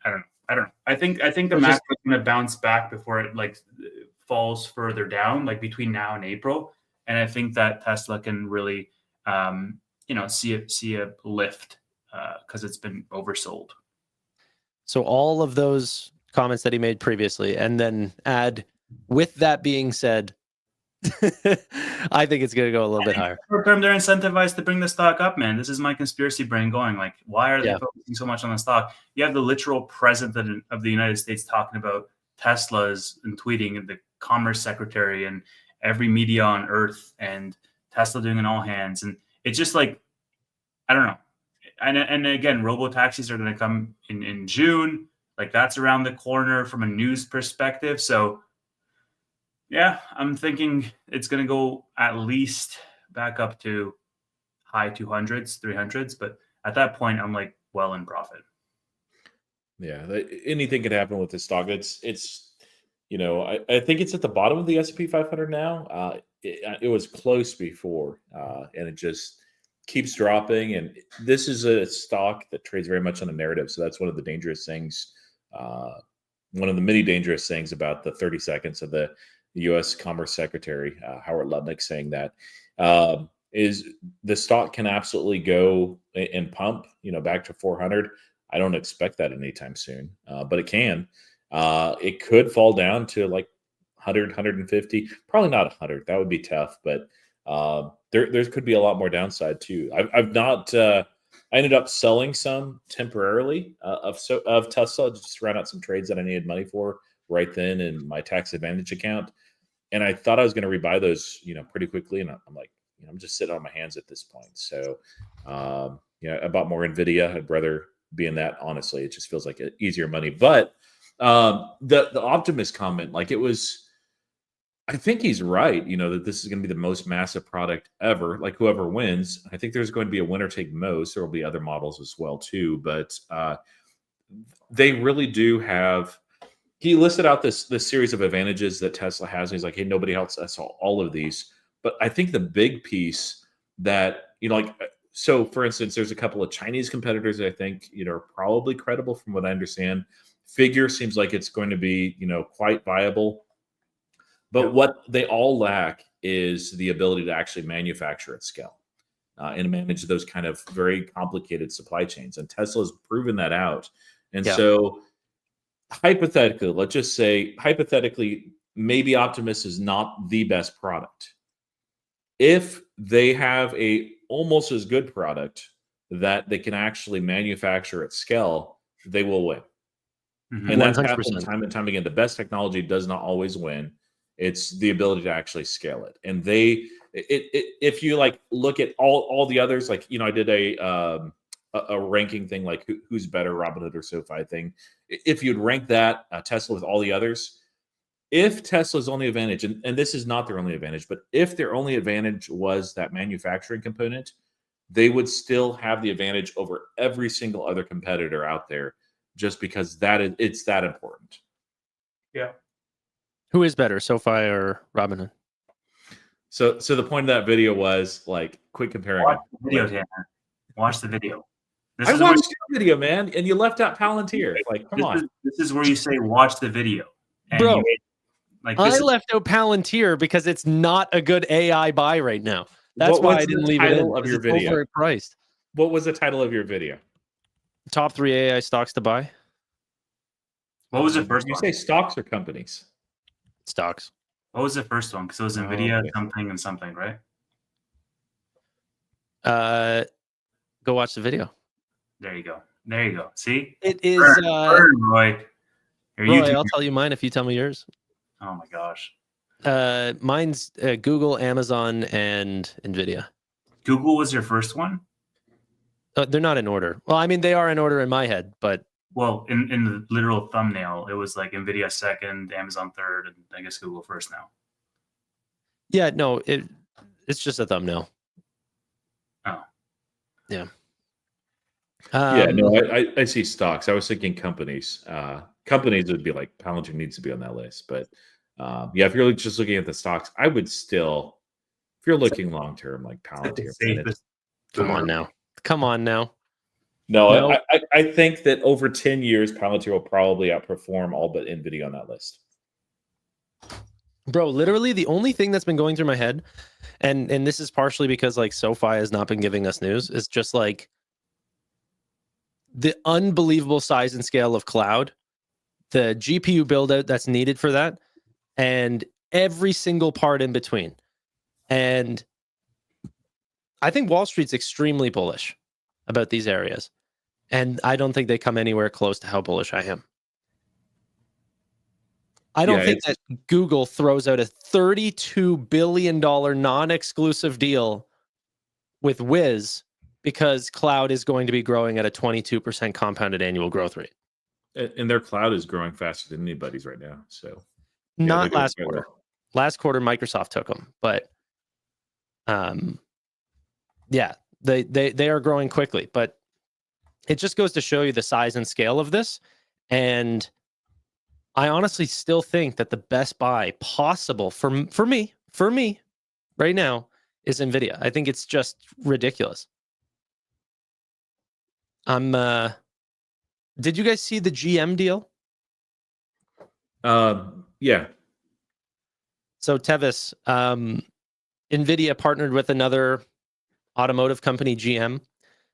I don't know. I think the macro is going to bounce back before it falls further down, between now and April. And I think that Tesla can really, see a lift because it's been oversold. So all of those comments that he made previously, and then add, with that being said, I think it's going to go a little bit higher. Short term, they're incentivized to bring the stock up, man. This is my conspiracy brain going. Why are they focusing so much on the stock? You have the literal president of the United States talking about Teslas and tweeting, and the commerce secretary and every media on earth, and Tesla doing an all hands. And it's just I don't know. And again, robo-taxis are going to come in June. That's around the corner from a news perspective. So yeah, I'm thinking it's going to go at least back up to high 200s, 300s, but at that point, I'm like well in profit. Yeah, anything could happen with this stock. It's I think it's at the bottom of the S&P 500 now. It was close before, and it just keeps dropping. And this is a stock that trades very much on a narrative. So that's one of the dangerous things. One of the many dangerous things about the 30 seconds of the U.S. Commerce Secretary Howard Lutnick saying that is the stock can absolutely go and pump, back to 400. I don't expect that anytime soon, but it can. It could fall down to like 100, 150, probably not 100. That would be tough, but there could be a lot more downside too. I've not. I ended up selling some temporarily of Tesla. Just ran out some trades that I needed money for right then in my tax advantage account, and I thought I was going to rebuy those, pretty quickly. And I'm like, I'm just sitting on my hands at this point. So, I bought more Nvidia. I'd rather be in that. Honestly, it just feels like easier money. But the optimist comment, like it was. I think he's right, that this is going to be the most massive product ever. Like whoever wins, I think there's going to be a winner take most. There will be other models as well too, but they really do have. He listed out this series of advantages that Tesla has. And he's like, hey, nobody else has all of these. But I think the big piece that so for instance, there's a couple of Chinese competitors that I think are probably credible from what I understand. Figure seems like it's going to be quite viable. But what they all lack is the ability to actually manufacture at scale and manage those kind of very complicated supply chains. And Tesla's proven that out. And so hypothetically, let's just say maybe Optimus is not the best product. If they have a almost as good product that they can actually manufacture at scale, they will win. Mm-hmm. And that's 100%. Happened time and time again. The best technology does not always win. It's the ability to actually scale it. And if you look at all the others, I did a ranking thing, like who's better, Robinhood or SoFi thing. If you'd rank that Tesla with all the others, if Tesla's only advantage, and this is not their only advantage, but if their only advantage was that manufacturing component, they would still have the advantage over every single other competitor out there, just because it's that important. Yeah. Who is better, SoFi or Robinhood? So the point of that video was quick comparing. Watch the video, Tanner. Watch the video. I watched your video, man, and you left out Palantir. Come on. This is where you say watch the video. And bro, I left out Palantir because it's not a good AI buy right now. That's why I didn't leave it in. Of your video? Overpriced. What was the title of your video? Top 3 AI stocks to buy. What was the first one? You say stocks or companies? Stocks. What was the first one? Because it was Nvidia, something and something, right? Go watch the video. There you go. See? It is burn, Roy. Roy, I'll tell you mine if you tell me yours. Oh my gosh. Mine's Google, Amazon, and Nvidia. Google was your first one? They're not in order. Well, I mean, they are in order in my head, but well, in the literal thumbnail, it was like Nvidia second, Amazon third, and I guess Google first now. Yeah, no, it's just a thumbnail. Oh. Yeah. No, I see stocks. I was thinking companies. Companies would be like Palantir needs to be on that list, but if you're just looking at the stocks, I would still, if you're looking long term, like Palantir. Come on now. No, I think that over 10 years, Palantir will probably outperform all but Nvidia on that list. Bro, literally the only thing that's been going through my head, and this is partially because SoFi has not been giving us news, is just the unbelievable size and scale of cloud, the GPU build out that's needed for that, and every single part in between. And I think Wall Street's extremely bullish about these areas. And I don't think they come anywhere close to how bullish I am. I don't think that Google throws out a $32 billion non-exclusive deal with Wiz because cloud is going to be growing at a 22% compounded annual growth rate. And their cloud is growing faster than anybody's right now. So not last quarter. Last quarter, Microsoft took them. But They are growing quickly, but it just goes to show you the size and scale of this. And I honestly still think that the best buy possible for me right now is Nvidia. I think it's just ridiculous. Did you guys see the GM deal? Yeah. So Tevis, Nvidia partnered with another automotive company, GM.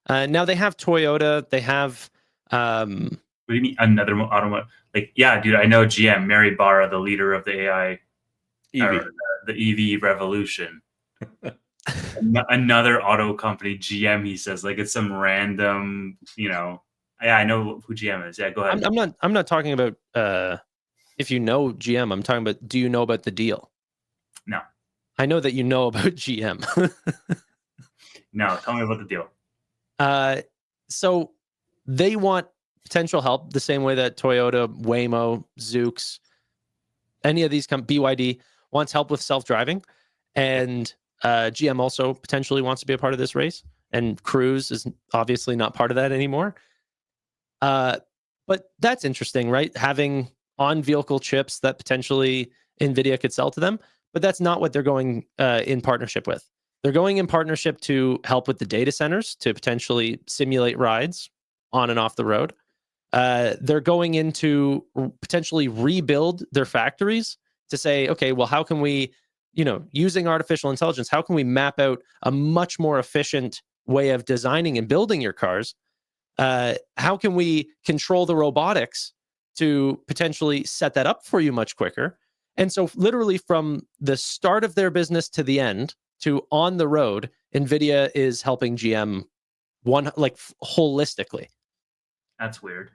Now they have Toyota. They have. What do you mean another automotive? Like, yeah, dude, I know GM, Mary Barra, the leader of the AI, EV. the EV revolution. Another auto company, GM. He says, like, it's some random, Yeah, I know who GM is. Yeah, go ahead. I'm not talking about if you know GM. I'm talking about, do you know about the deal? No. I know that you know about GM. No, tell me about the deal. So they want potential help the same way that Toyota, Waymo, Zoox, any of these BYD wants help with self-driving, and GM also potentially wants to be a part of this race, and Cruise is obviously not part of that anymore. But that's interesting, right? Having on-vehicle chips that potentially NVIDIA could sell to them, but that's not what they're going in partnership with. They're going in partnership to help with the data centers to potentially simulate rides on and off the road. They're going into potentially rebuild their factories to say, okay, well, how can we, using artificial intelligence, how can we map out a much more efficient way of designing and building your cars? How can we control the robotics to potentially set that up for you much quicker? And so literally from the start of their business to the end to on the road, NVIDIA is helping GM holistically. That's weird.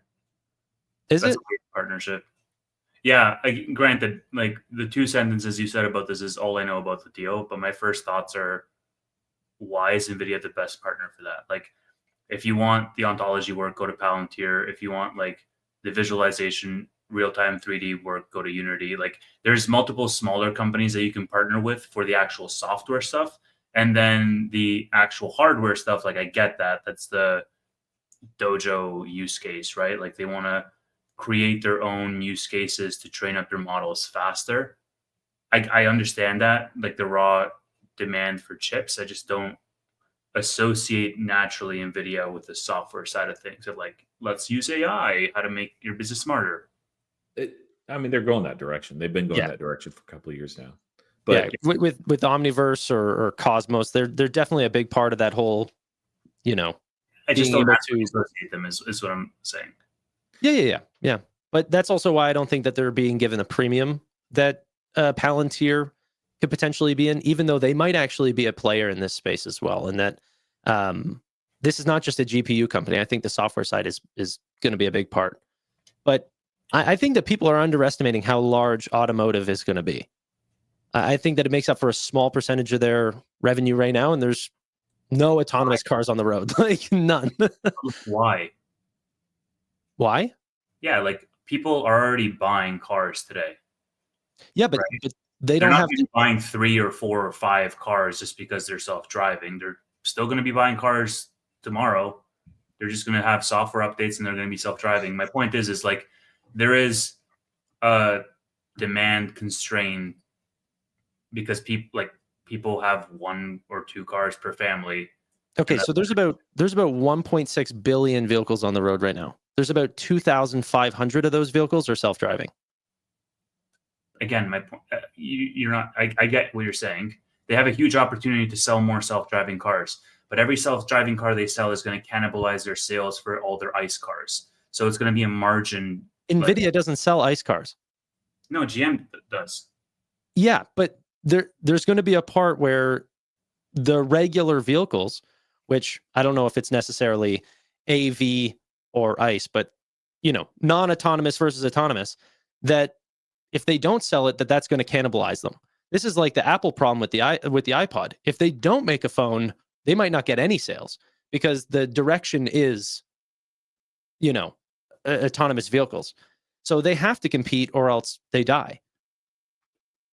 That's a weird partnership. Yeah, granted, like the two sentences you said about this is all I know about the deal, but my first thoughts are, why is NVIDIA the best partner for that? Like, if you want the ontology work, go to Palantir. If you want like the visualization, real-time 3D work, go to Unity. Like, there's multiple smaller companies that you can partner with for the actual software stuff. And then the actual hardware stuff, like I get that. That's the Dojo use case, right? Like they want to create their own use cases to train up their models faster. I understand that, like the raw demand for chips. I just don't associate naturally NVIDIA with the software side of things of like, let's use AI, how to make your business smarter. They're going that direction. They've been going that direction for a couple of years now. But with Omniverse or Cosmos, they're definitely a big part of that whole, I just don't associate them is what I'm saying. Yeah. But that's also why I don't think that they're being given a premium that Palantir could potentially be in, even though they might actually be a player in this space as well. And that this is not just a GPU company. I think the software side is going to be a big part. But I think that people are underestimating how large automotive is going to be. I think that it makes up for a small percentage of their revenue right now, and there's no autonomous cars on the road, like none. Why? Yeah, like people are already buying cars today. Yeah, but they don't have to buying 3 or 4 or 5 cars just because they're self-driving. They're still going to be buying cars tomorrow. They're just going to have software updates and they're going to be self-driving. My point is like there is a demand constraint because people have 1 or 2 cars per family. Okay, so there's about 1.6 billion vehicles on the road right now. There's about 2,500 of those vehicles are self-driving. Again, my point, you're not. I get what you're saying. They have a huge opportunity to sell more self-driving cars, but every self-driving car they sell is going to cannibalize their sales for all their ICE cars. So it's going to be a margin. NVIDIA doesn't sell ICE cars. No, GM does. Yeah, but there's going to be a part where the regular vehicles, which I don't know if it's necessarily AV or ICE, but non-autonomous versus autonomous, that if they don't sell it, that's going to cannibalize them. This is like the Apple problem with the iPod. If they don't make a phone, they might not get any sales because the direction is, autonomous vehicles. So they have to compete or else they die.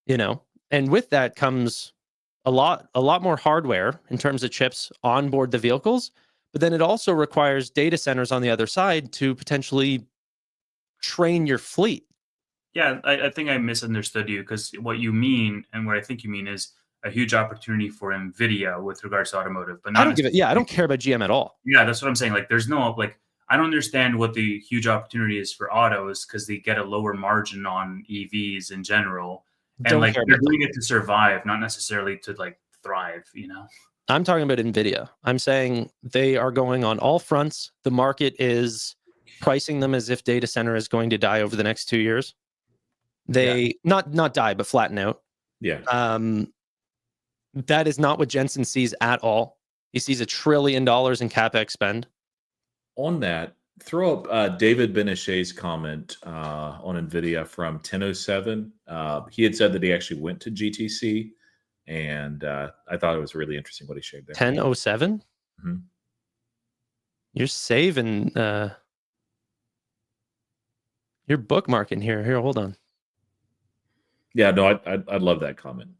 And with that comes a lot more hardware in terms of chips on board the vehicles, but then it also requires data centers on the other side to potentially train your fleet. Yeah, I think I misunderstood you, because what you mean, and what I think you mean, is a huge opportunity for Nvidia with regards to automotive, but not I don't give it. Yeah, I don't care about GM at all. Yeah, that's what I'm saying. Like, there's no, like, I don't understand what the huge opportunity is for autos, because they get a lower margin on EVs in general, and Don't like care they're about doing it to survive, not necessarily to like thrive. You know? I'm talking about Nvidia. I'm saying they are going on all fronts. The market is pricing them as if data center is going to die over the next 2 years. They not die, but flatten out. Yeah. That is not what Jensen sees at all. He sees $1 trillion in CapEx spend. On that, throw up David Benishay's comment on NVIDIA from 10:07. He had said that he actually went to GTC, and I thought it was really interesting what he shared there. 10:07? Mm-hmm. You're saving... you're bookmarking here. Here, hold on. Yeah, no, I love that comment.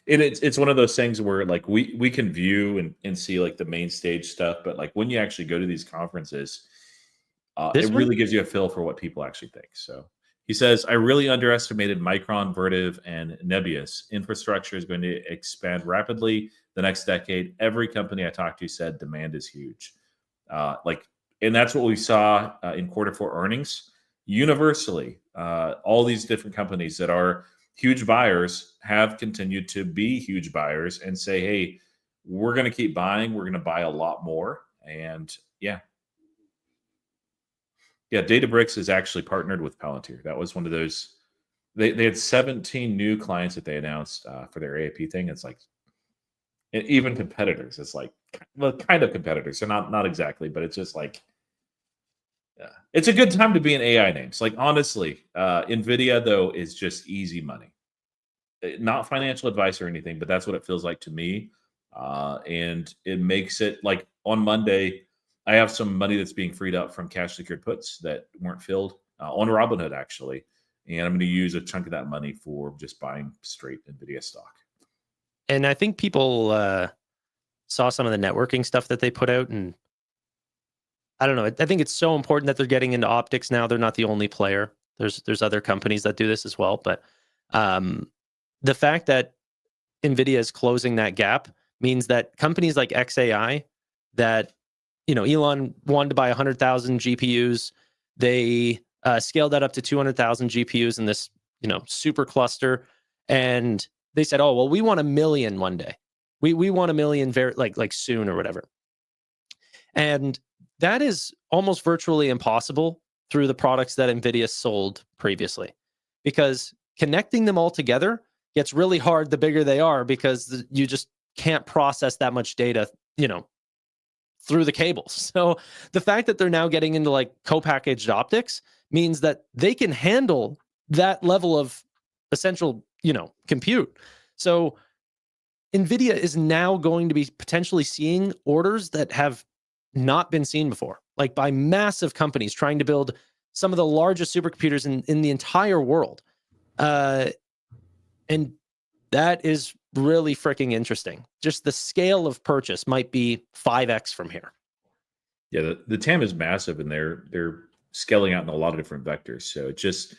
It's one of those things where like we can view and see like the main stage stuff, but like when you actually go to these conferences, it really gives you a feel for what people actually think. So he says, I really underestimated Micron, Vertiv, and Nebius. Infrastructure is going to expand rapidly the next decade. Every company I talked to said demand is huge. And that's what we saw in Q4 earnings. Universally, all these different companies that are huge buyers have continued to be huge buyers and say, hey, we're going to keep buying. We're going to buy a lot more. And yeah, Databricks is actually partnered with Palantir. That was one of those. They had 17 new clients that they announced for their AAP thing. It's like, even competitors. It's like, well, kind of competitors. So not exactly, but it's just like, it's a good time to be in AI names. Like, honestly, NVIDIA, though, is just easy money. Not financial advice or anything, but that's what it feels like to me. And it makes it like on Monday, I have some money that's being freed up from cash secured puts that weren't filled on Robinhood, actually. And I'm going to use a chunk of that money for just buying straight NVIDIA stock. And I think people saw some of the networking stuff that they put out, and I don't know. I think it's so important that they're getting into optics now. They're not the only player. There's other companies that do this as well. But the fact that NVIDIA is closing that gap means that companies like XAI, that Elon wanted to buy 100,000 GPUs, they scaled that up to 200,000 GPUs in this super cluster, and they said, oh well, we want 1 million one day. We want 1 million very like soon or whatever. And that is almost virtually impossible through the products that NVIDIA sold previously, because connecting them all together gets really hard the bigger they are, because you just can't process that much data, through the cables. So the fact that they're now getting into like co-packaged optics means that they can handle that level of essential, compute. So NVIDIA is now going to be potentially seeing orders that have not been seen before, like by massive companies trying to build some of the largest supercomputers in the entire world. And that is really freaking interesting. Just the scale of purchase might be 5x from here. Yeah, the TAM is massive, and they're scaling out in a lot of different vectors. So it just,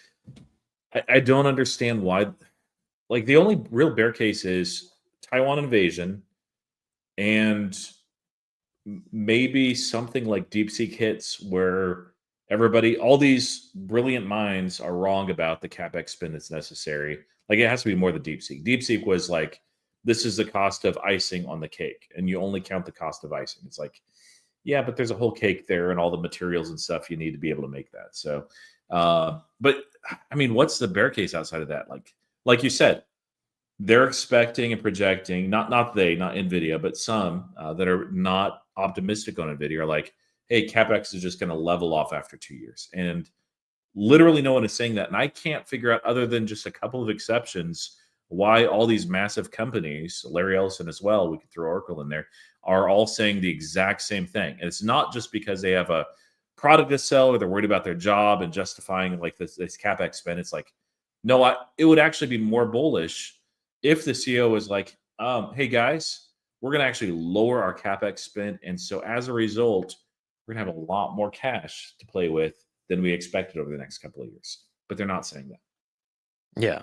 I don't understand why. Like, the only real bear case is Taiwan invasion, and maybe something like DeepSeek hits, where all these brilliant minds are wrong about the CapEx spend that's necessary. Like, it has to be more than DeepSeek. DeepSeek was like, this is the cost of icing on the cake, and you only count the cost of icing. It's like, yeah, but there's a whole cake there and all the materials and stuff you need to be able to make that. So, but I mean, what's the bear case outside of that? Like you said, they're expecting and projecting, not NVIDIA, but some that are not optimistic on NVIDIA are like, hey, CapEx is just going to level off after 2 years. And literally no one is saying that. And I can't figure out, other than just a couple of exceptions, why all these massive companies, Larry Ellison as well, we could throw Oracle in there, are all saying the exact same thing. And it's not just because they have a product to sell or they're worried about their job and justifying like this CapEx spend. It's like, no, it would actually be more bullish if the CEO was like, hey guys, we're going to actually lower our CapEx spend. And so as a result, we're going to have a lot more cash to play with than we expected over the next couple of years. But they're not saying that. Yeah.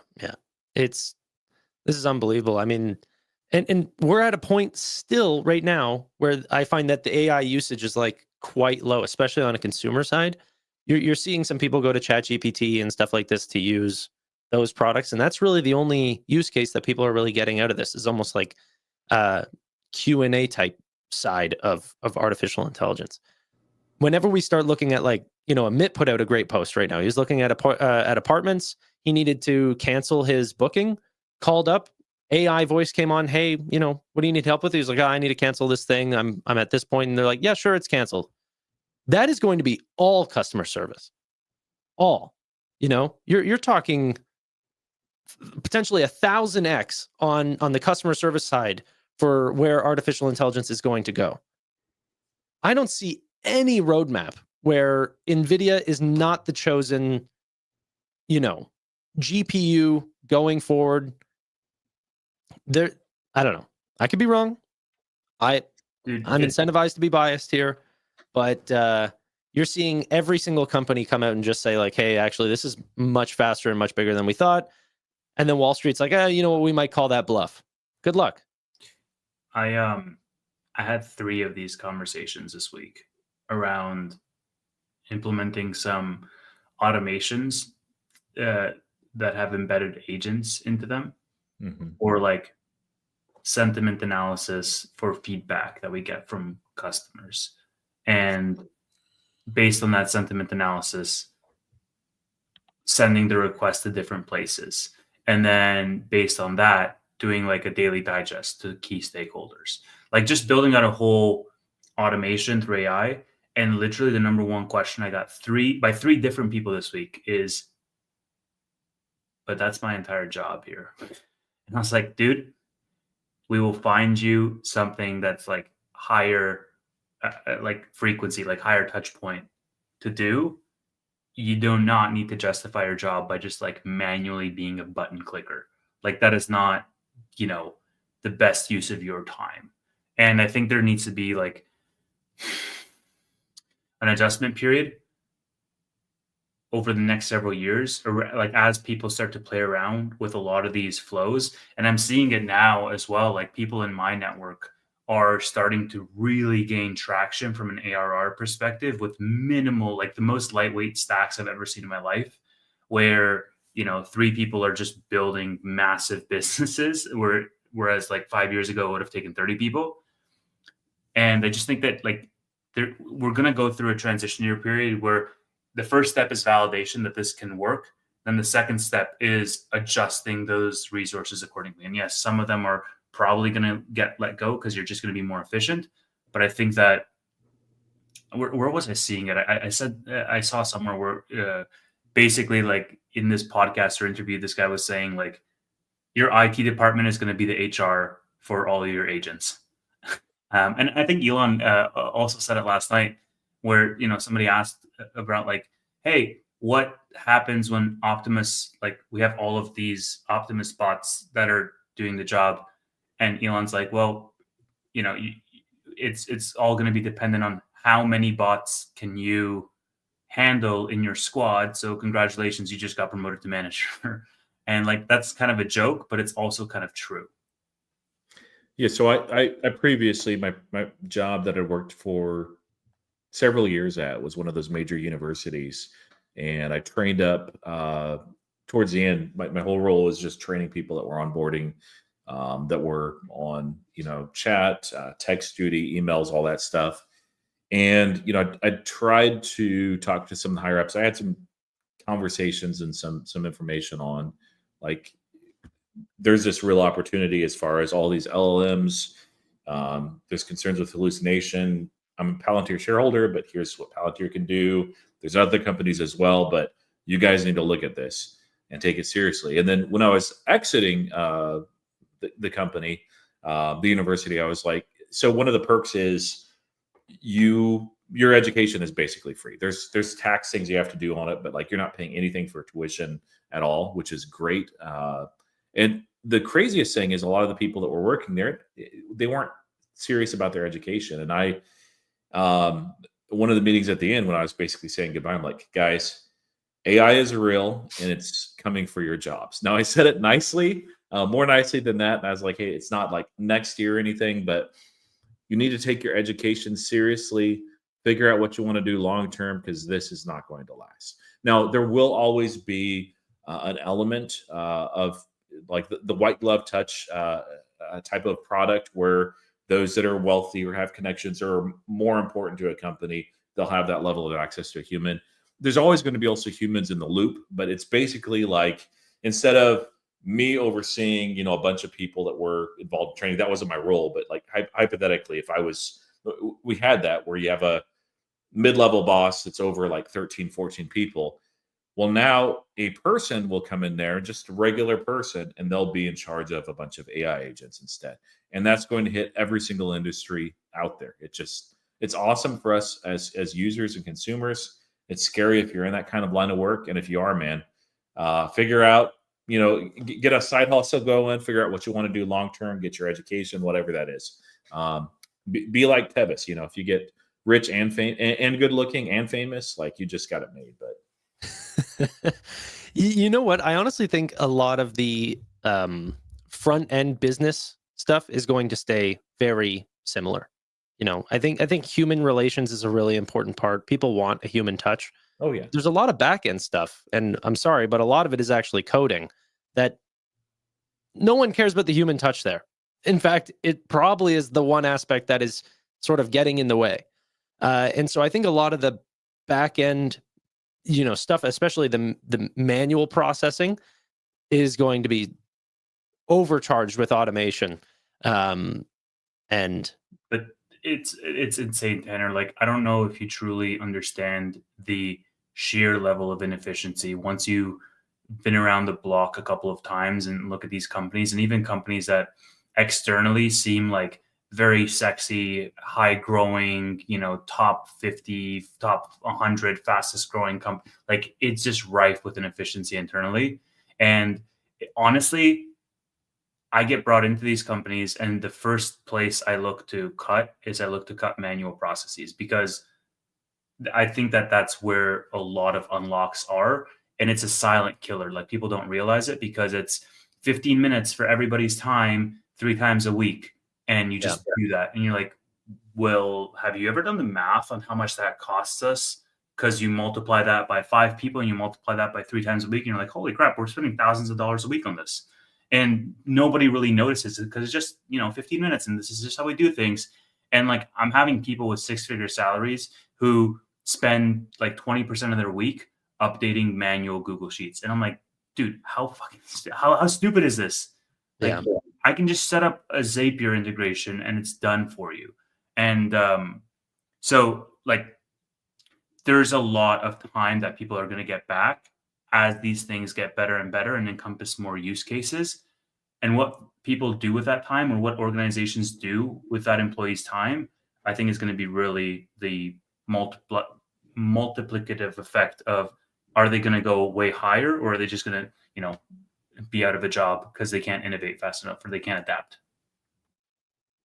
This is unbelievable. I mean, and we're at a point still right now where I find that the AI usage is like quite low, especially on a consumer side. You're seeing some people go to ChatGPT and stuff like this to use those products, and that's really the only use case that people are really getting out of this, is almost like Q&A type side of artificial intelligence. Whenever we start looking at, like, Amit put out a great post right now. He's looking at apartments. He needed to cancel his booking, called up, AI voice came on. Hey, what do you need help with? He's like, I need to cancel this thing. I'm at this point. And they're like, yeah, sure, it's canceled. That is going to be all customer service. All, you're talking potentially 1,000x on the customer service side for where artificial intelligence is going to go. I don't see any roadmap where Nvidia is not the chosen, GPU going forward. I don't know. I could be wrong. I'm incentivized to be biased here, but you're seeing every single company come out and just say, like, hey, actually, this is much faster and much bigger than we thought. And then Wall Street's like, what, we might call that bluff. Good luck. I had 3 of these conversations this week around implementing some automations that have embedded agents into them, or like sentiment analysis for feedback that we get from customers. And based on that sentiment analysis, sending the request to different places. And then based on that, doing like a daily digest to key stakeholders, like just building out a whole automation through AI. And literally the number one question I got by three different people this week is, but that's my entire job here. And I was like, dude, we will find you something that's like higher, like frequency, like higher touch point to do. You do not need to justify your job by just like manually being a button clicker. Like that is not, the best use of your time. And I think there needs to be like an adjustment period over the next several years, or like as people start to play around with a lot of these flows. And I'm seeing it now as well. Like people in my network are starting to really gain traction from an ARR perspective with minimal, like the most lightweight stacks I've ever seen in my life, where, 3 people are just building massive businesses, whereas like 5 years ago, it would have taken 30 people. And I just think that like we're going to go through a transition year period where the first step is validation that this can work. Then the second step is adjusting those resources accordingly. And yes, some of them are probably going to get let go because you're just going to be more efficient. But I think that where was I seeing it? I said I saw somewhere where basically like in this podcast or interview, this guy was saying like your IT department is going to be the HR for all of your agents. And I think Elon also said it last night, where somebody asked about like, hey, what happens when Optimus, like we have all of these Optimus bots that are doing the job, and Elon's like, well, it's all going to be dependent on how many bots can you handle in your squad. So congratulations, you just got promoted to manager. And like that's kind of a joke, but it's also kind of true. Yeah, so I previously my job that I worked for several years at was one of those major universities, and I trained up towards the end. My whole role was just training people that were onboarding, that were on chat, text duty, emails, all that stuff. And I tried to talk to some of the higher ups. I had some conversations and some information on like, there's this real opportunity as far as all these LLMs. There's concerns with hallucination. I'm a Palantir shareholder, but here's what Palantir can do. There's other companies as well, but you guys need to look at this and take it seriously. And then when I was exiting the company, the university, I was like, so one of the perks is your education is basically free. There's tax things you have to do on it, but like you're not paying anything for tuition at all, which is great. And the craziest thing is a lot of the people that were working there, they weren't serious about their education. And one of the meetings at the end, when I was basically saying goodbye, I'm like, guys, AI is real and it's coming for your jobs. Now I said it nicely, more nicely than that. And I was like, hey, it's not like next year or anything, but you need to take your education seriously, figure out what you want to do long-term, because this is not going to last. Now, there will always be an element of like the white glove touch type of product where those that are wealthy or have connections are more important to a company. They'll have that level of access to a human. There's always going to be also humans in the loop, but it's basically like, instead of me overseeing, a bunch of people that were involved in training, that wasn't my role. But like hypothetically, we had that where you have a mid-level boss that's over like 13, 14 people. Well, now a person will come in there, just a regular person, and they'll be in charge of a bunch of AI agents instead. And that's going to hit every single industry out there. It's awesome for us as users and consumers. It's scary if you're in that kind of line of work. And if you are, man, figure out, get a side hustle going, figure out what you want to do long-term, get your education, whatever that is. Be like Tevis, if you get rich and good looking and famous, like, you just got it made. But you know what? I honestly think a lot of the front end business stuff is going to stay very similar. I think human relations is a really important part. People want a human touch. Oh yeah. There's a lot of back end stuff, and I'm sorry, but a lot of it is actually coding that no one cares about the human touch there. In fact, it probably is the one aspect that is sort of getting in the way. And so I think a lot of the back end, stuff, especially the manual processing, is going to be overcharged with automation. But it's insane, Tanner. Like, I don't know if you truly understand the sheer level of inefficiency once you've been around the block a couple of times and look at these companies, and even companies that externally seem like very sexy, high growing, top 50, top 100 fastest growing company. Like, it's just rife with inefficiency internally. And honestly, I get brought into these companies, and the first place I look to cut manual processes, because I think that's where a lot of unlocks are. And it's a silent killer. Like, people don't realize it because it's 15 minutes for everybody's time 3 times a week. And you just do that. And you're like, well, have you ever done the math on how much that costs us? Because you multiply that by 5 people and you multiply that by 3 times a week. And you're like, holy crap, we're spending thousands of dollars a week on this. And nobody really notices it because it's just, 15 minutes. And this is just how we do things. And like, I'm having people with 6-figure salaries who spend like 20% of their week updating manual Google Sheets. And I'm like, dude, how stupid is this? Like, I can just set up a Zapier integration and it's done for you. And so like, there's a lot of time that people are going to get back as these things get better and better and encompass more use cases. And what people do with that time, or what organizations do with that employee's time, I think is going to be really the multiplicative effect of, are they going to go way higher, or are they just going to, be out of a job because they can't innovate fast enough or they can't adapt?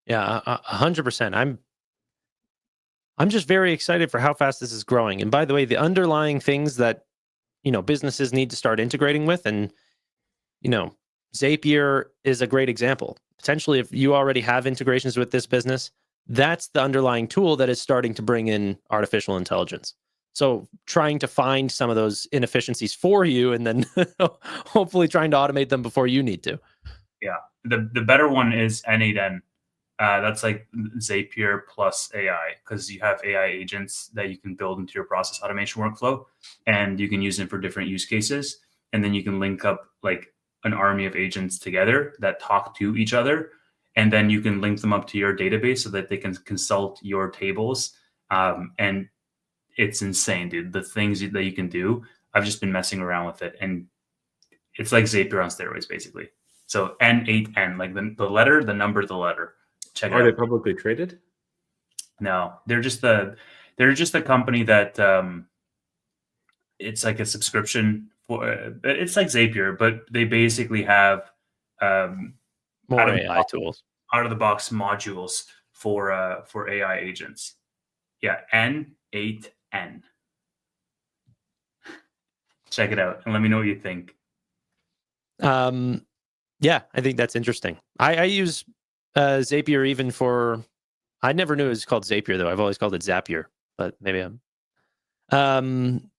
Yeah, 100%. I'm just very excited for how fast this is growing. And by the way, the underlying things that, businesses need to start integrating with, and, Zapier is a great example. Potentially, if you already have integrations with this business, that's the underlying tool that is starting to bring in artificial intelligence. So trying to find some of those inefficiencies for you, and then hopefully trying to automate them before you need to. Yeah. The better one is N8N. That's like Zapier plus AI, because you have AI agents that you can build into your process automation workflow, and you can use them for different use cases. And then you can link up like an army of agents together that talk to each other. And then you can link them up to your database so that they can consult your tables. And it's insane, dude. The things that you can do. I've just been messing around with it, and it's like Zapier on steroids, basically. So N8N, like the letter, the number, the letter. Check it out. Are they publicly traded? No, they're just a company that it's like a subscription for. It's like Zapier, but they basically have More out of AI tools. out of the box modules for AI agents. Yeah, N8N. Check it out and let me know what you think. Yeah, I think that's interesting. I use Zapier even for. I never knew it was called Zapier though. I've always called it Zapier, but maybe I'm.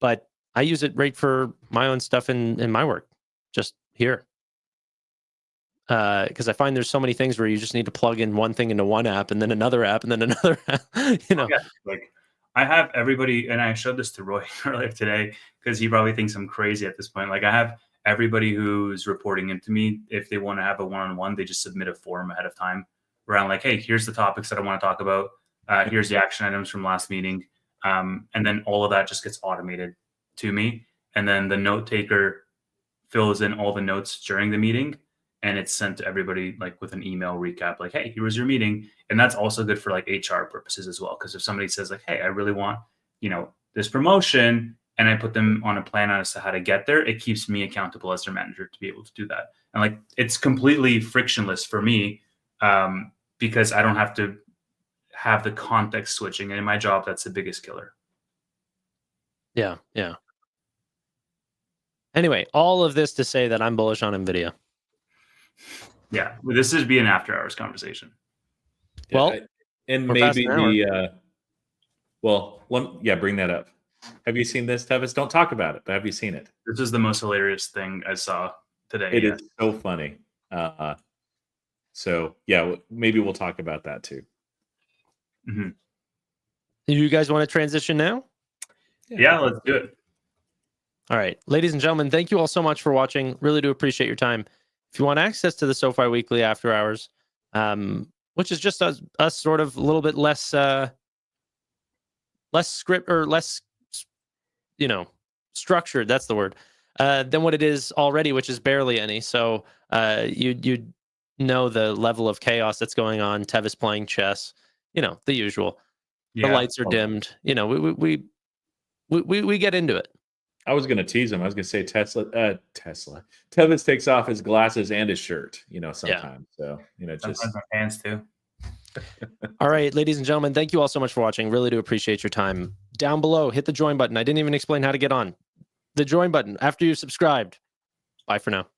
But I use it right for my own stuff in my work, just here. Because I find there's so many things where you just need to plug in one thing into one app and then another app and then another app, you know. Yeah, like I have everybody, and I showed this to Roy earlier today because he probably thinks I'm crazy at this point. Like I have everybody who's reporting into me, if they want to have a one-on-one, they just submit a form ahead of time around like, hey, here's the topics that I want to talk about. Here's the action items from last meeting. And then all of that just gets automated to me. And then the note taker fills in all the notes during the meeting. And it's sent to everybody like with an email recap, like, hey, here was your meeting. And that's also good for like HR purposes as well. Because if somebody says like, hey, I really want, this promotion, and I put them on a plan as to how to get there, it keeps me accountable as their manager to be able to do that. And like, it's completely frictionless for me because I don't have to have the context switching. And in my job, that's the biggest killer. Yeah. Anyway, all of this to say that I'm bullish on Nvidia. Yeah, this would be an after hours conversation. Well, and we're past maybe an hour. bring that up. Have you seen this, Tevis? Don't talk about it, but have you seen it? This is the most hilarious thing I saw today. It is so funny. So yeah, maybe we'll talk about that too. Mm-hmm. Do you guys want to transition now? Yeah, let's do it. All right, ladies and gentlemen, thank you all so much for watching. Really do appreciate your time. If you want access to the SoFi Weekly After Hours, which is just us sort of a little bit less script or less, structured. That's the word. Than what it is already, which is barely any. So you know the level of chaos that's going on. Tevis playing chess, the usual. Yeah. The lights are dimmed. We get into it. I was going to tease him. I was going to say Tesla. Tevis takes off his glasses and his shirt, sometimes. Yeah. So, sometimes my pants too. All right, ladies and gentlemen, thank you all so much for watching. Really do appreciate your time. Down below, hit the join button. I didn't even explain how to get on. The join button after you've subscribed. Bye for now.